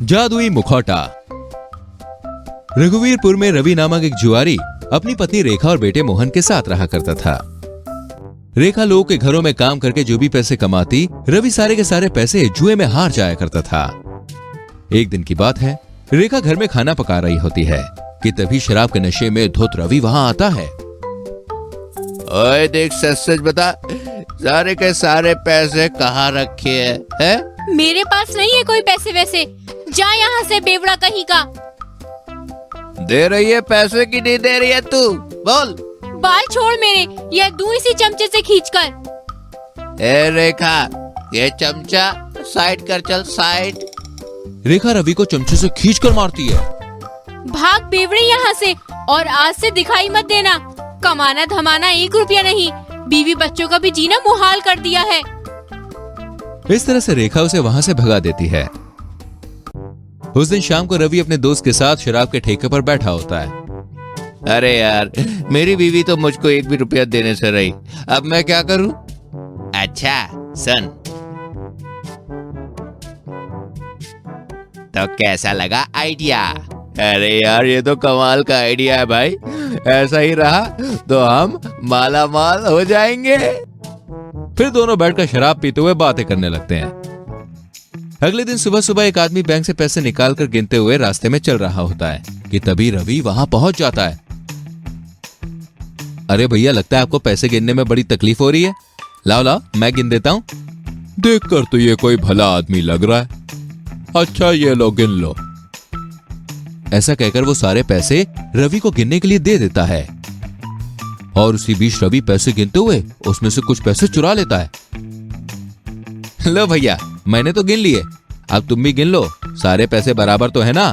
जादुई मुखौटा। रघुवीरपुर में रवि नामक एक जुआरी अपनी पत्नी रेखा और बेटे मोहन के साथ रहा करता था। रेखा लोगों के घरों में काम करके जो भी पैसे कमाती, रवि सारे के सारे पैसे जुए में हार जाया करता था। एक दिन की बात है, रेखा घर में खाना पका रही होती है कि तभी शराब के नशे में धुत रवि वहां आता है। ओए देख, सच सच बता, सारे के सारे पैसे कहाँ रखे हैं? मेरे पास नहीं है कोई पैसे वैसे। जा यहाँ से बेवड़ा कहीं का। दे रही है पैसे की नहीं दे रही है तू? बोल। बाल छोड़ मेरे, यह दूं इसी चमचे से खींचकर। ए रेखा, ये चमचा साइड कर, चल साइड। रेखा रवि को चमचे से खींचकर मारती है। भाग बेवड़े यहाँ से, और आज से दिखाई मत देना। कमाना धमाना 1 रुपया नहीं, बीवी बच्चों का भी जीना मुहाल कर दिया है। इस तरह से रेखा उसे वहां से भगा देती है। उस दिन शाम को रवि अपने दोस्त के साथ शराब के ठेके पर बैठा होता है। अरे यार, मेरी बीवी तो मुझको 1 भी रुपया देने से रही, अब मैं क्या करूं? अच्छा सुन, तो कैसा लगा आइडिया? अरे यार, ये तो कमाल का आइडिया है भाई। ऐसा ही रहा तो हम माला माल हो जाएंगे। फिर दोनों बैठकर शराब पीते हुए बातें करने लगते हैं। अगले दिन सुबह सुबह एक आदमी बैंक से पैसे निकालकर गिनते हुए रास्ते में चल रहा होता है कि तभी रवि वहां पहुंच जाता है। अरे भैया, लगता है आपको पैसे गिनने में बड़ी तकलीफ हो रही है। लाओ लाओ, मैं गिन देता हूँ। देखकर तो ये कोई भला आदमी लग रहा है। अच्छा, ये लो गिन लो। ऐसा कहकर वो सारे पैसे रवि को गिनने के लिए दे देता है और उसी बीच रवि पैसे गिनते हुए उसमें से कुछ पैसे चुरा लेता है। लो भैया, मैंने तो गिन लिए, अब तुम भी गिन लो। सारे पैसे बराबर तो है ना?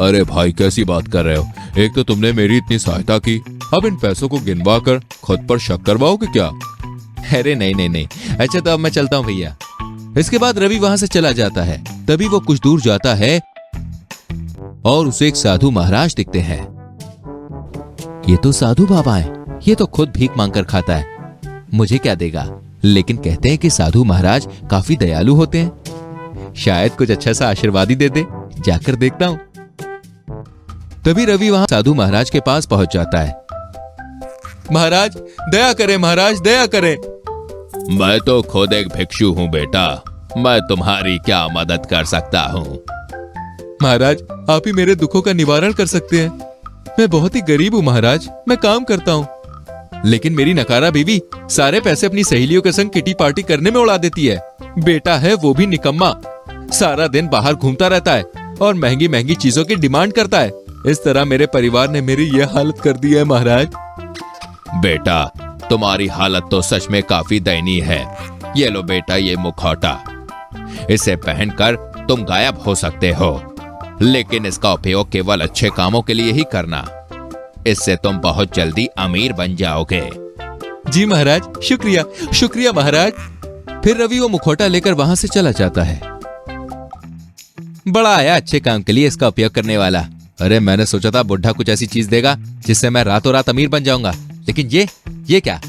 अरे भाई, कैसी बात कर रहे हो? एक तो तुमने मेरी इतनी सहायता की, अब इन पैसों को गिनवा कर खुद पर शक करवाओगे क्या? अरे नहीं नहीं नहीं, अच्छा तो अब मैं चलता हूँ भैया। इसके बाद रवि वहां से चला जाता है। तभी वो कुछ दूर जाता है और उसे एक साधु महाराज दिखते हैं। ये तो साधु बाबा है, ये तो खुद भीख मांगकर खाता है, मुझे क्या देगा? लेकिन कहते हैं कि साधु महाराज काफी दयालु होते हैं, शायद कुछ अच्छा सा आशीर्वाद ही दे दे। जाकर देखता हूं। तभी रवि वहां साधु महाराज के पास पहुंच जाता है। महाराज दया करें, महाराज दया करें। मैं तो खुद एक भिक्षु हूँ बेटा, मैं तुम्हारी क्या मदद कर सकता हूँ? महाराज, आप ही मेरे दुखों का निवारण कर सकते हैं। मैं बहुत ही गरीब हूँ महाराज, मैं काम करता हूँ, लेकिन मेरी नकारा बीवी सारे पैसे अपनी सहेलियों के संग किटी पार्टी करने में उड़ा देती है। बेटा है वो भी निकम्मा, सारा दिन बाहर घूमता रहता है और महंगी महंगी चीजों की डिमांड करता है। इस तरह मेरे परिवार ने मेरी यह हालत कर दी है महाराज। बेटा, तुम्हारी हालत तो सच में काफी दयनीय है। ये लो बेटा, ये मुखौटा, इसे पहनकर तुम गायब हो सकते हो, लेकिन इसका उपयोग केवल अच्छे कामों के लिए ही करना। इससे तुम बहुत जल्दी अमीर बन जाओगे। जी महाराज, शुक्रिया शुक्रिया महाराज। फिर रवि वो मुखौटा लेकर वहां से चला जाता है। बड़ा आया अच्छे काम के लिए इसका उपयोग करने वाला। अरे मैंने सोचा था बुढ़ा कुछ ऐसी चीज देगा जिससे मैं रातों रात अमीर बन जाऊंगा, लेकिन ये क्या,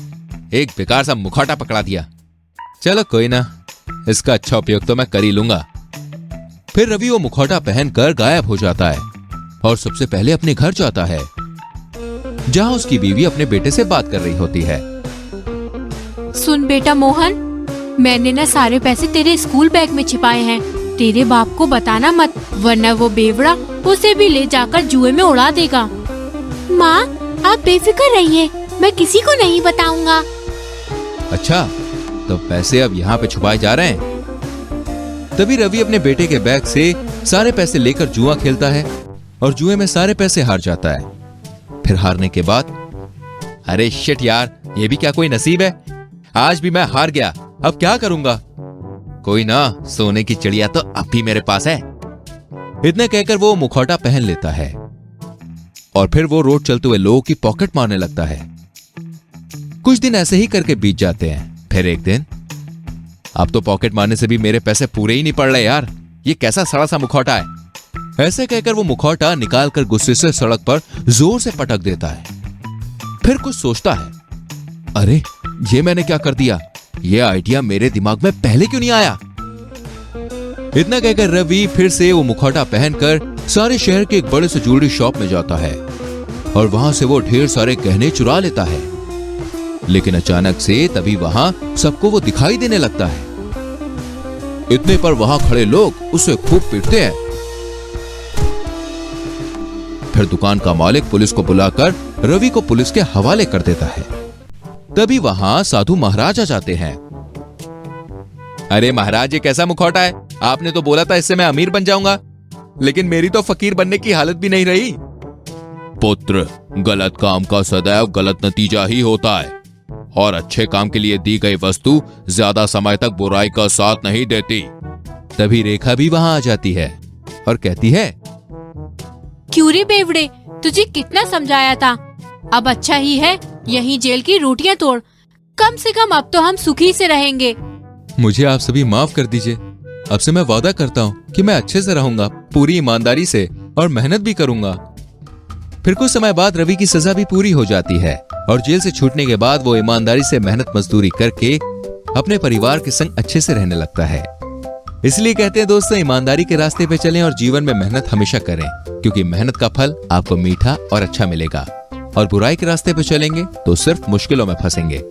एक बेकार सा मुखौटा पकड़ा दिया। चलो कोई ना, इसका अच्छा उपयोग तो मैं कर ही लूंगा। फिर रवि वो मुखौटा पहनकर गायब हो जाता है और सबसे पहले अपने घर जाता है, जहां उसकी बीवी अपने बेटे से बात कर रही होती है। सुन बेटा मोहन, मैंने ना सारे पैसे तेरे स्कूल बैग में छिपाए हैं। तेरे बाप को बताना मत, वरना वो बेवड़ा उसे भी ले जाकर जुए में उड़ा देगा। माँ, आप बेफिक्र रहिए, मैं किसी को नहीं बताऊंगा। अच्छा, तो पैसे अब यहाँ पे छुपाए जा रहे हैं। तभी रवि अपने बेटे के बैग से सारे पैसे लेकर जुआ खेलता है और जुए में सारे पैसे हार जाता है। फिर हारने के बाद, अरे शिट यार, ये भी क्या कोई नसीब है? आज भी मैं हार गया, अब क्या करूंगा? कोई ना, सोने की चिड़िया तो अब भी मेरे पास है। इतने कहकर वो मुखौटा पहन लेता है और फिर वो रोड चलते हुए लोगों की पॉकेट मारने लगता है। कुछ दिन ऐसे ही करके बीत जाते हैं। फिर एक दिन, अब तो पॉकेट मारने से भी मेरे पैसे पूरे ही नहीं पड़ रहे यार, ये कैसा सड़ा सा मुखौटा है। ऐसे कहकर वो मुखौटा निकालकर गुस्से से सड़क पर जोर से पटक देता है। फिर कुछ सोचता है, अरे ये मैंने क्या कर दिया, ये आइडिया मेरे दिमाग में पहले क्यों नहीं आया? इतना कहकर रवि फिर से वो मुखौटा पहनकर सारे शहर के एक बड़े से ज्वेलरी शॉप में जाता है और वहां से वो ढेर सारे गहने चुरा लेता है। लेकिन अचानक से तभी वहां सबको वो दिखाई देने लगता है। इतने पर वहां खड़े लोग उसे खूब पीटते हैं। फिर दुकान का मालिक पुलिस को बुलाकर रवि को पुलिस के हवाले कर देता है। तभी वहां साधु महाराज आ जाते हैं। अरे महाराज, ये कैसा मुखौटा है? आपने तो बोला था इससे मैं अमीर बन जाऊंगा, लेकिन मेरी तो फकीर बनने की हालत भी नहीं रही। पुत्र, गलत काम का सदैव गलत नतीजा ही होता है और अच्छे काम के लिए दी गई वस्तु ज्यादा समय तक बुराई का साथ नहीं देती। तभी रेखा भी वहां आ जाती है और कहती है, क्यों रे बेवड़े, तुझे कितना समझाया था। अब अच्छा ही है यहीं जेल की रोटियां तोड़, कम से कम अब तो हम सुखी से रहेंगे। मुझे आप सभी माफ कर दीजिए। अब से मैं वादा करता हूँ कि मैं अच्छे से रहूंगा, पूरी ईमानदारी से, और मेहनत भी करूंगा। फिर कुछ समय बाद रवि की सजा भी पूरी हो जाती है और जेल से छूटने के बाद वो ईमानदारी से मेहनत मजदूरी करके अपने परिवार के संग अच्छे से रहने लगता है। इसलिए कहते हैं दोस्तों, ईमानदारी के रास्ते पे चलें और जीवन में मेहनत हमेशा करें, क्योंकि मेहनत का फल आपको मीठा और अच्छा मिलेगा। और बुराई के रास्ते पे चलेंगे तो सिर्फ मुश्किलों में फंसेंगे।